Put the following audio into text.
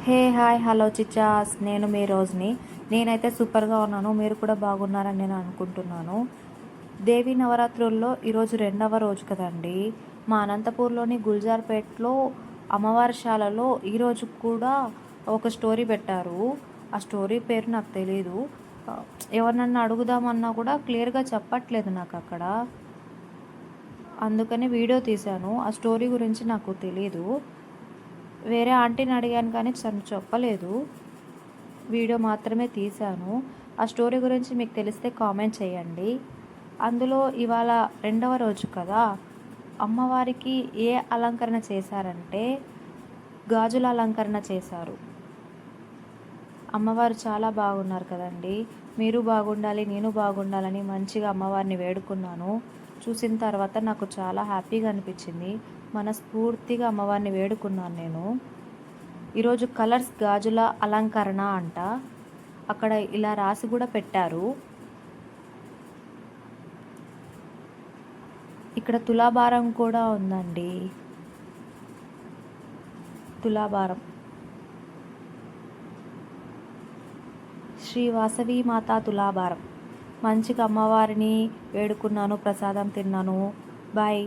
Hey hi hello చిచ్చాస్, నేను మీ రోజుని. నేనైతే సూపర్గా ఉన్నాను. మీరు కూడా బాగున్నారని నేను అనుకుంటున్నాను. దేవి నవరాత్రుల్లో ఈరోజు రెండవ రోజు కదండి. మా అనంతపూర్లోని గుల్జార్పేట్లో అమ్మవారి శాలలో ఈరోజు కూడా ఒక స్టోరీ పెట్టారు. ఆ స్టోరీ పేరు నాకు తెలీదు. ఎవరినన్నా అడుగుదామన్నా కూడా క్లియర్గా చెప్పట్లేదు నాకు అక్కడ. అందుకని వీడియో తీశాను. ఆ స్టోరీ గురించి నాకు తెలీదు. వేరే ఆంటీని అడిగాను కానీ తను చెప్పలేదు. వీడియో మాత్రమే తీశాను. ఆ స్టోరీ గురించి మీకు తెలిస్తే కామెంట్ చేయండి. అందులో ఇవాళ రెండవ రోజు కదా, అమ్మవారికి ఏ అలంకరణ చేశారంటే గాజుల అలంకరణ చేశారు. అమ్మవారు చాలా బాగున్నారు కదండి. మీరు బాగుండాలి, నేను బాగుండాలని మంచిగా అమ్మవారిని వేడుకున్నాను. చూసిన తర్వాత నాకు చాలా హ్యాపీగా అనిపించింది. మనస్ఫూర్తిగా అమ్మవారిని వేడుకున్నాను నేను. ఈరోజు కలర్స్ గాజుల అలంకరణ అంట. అక్కడ ఇలా రాసి కూడా పెట్టారు. ఇక్కడ తులాభారం కూడా ఉందండి. తులాభారం శ్రీ వాసవి మాత తులాభారం. మంచిగా అమ్మవారిని వేడుకున్నాను, ప్రసాదం తిన్నాను. బాయ్.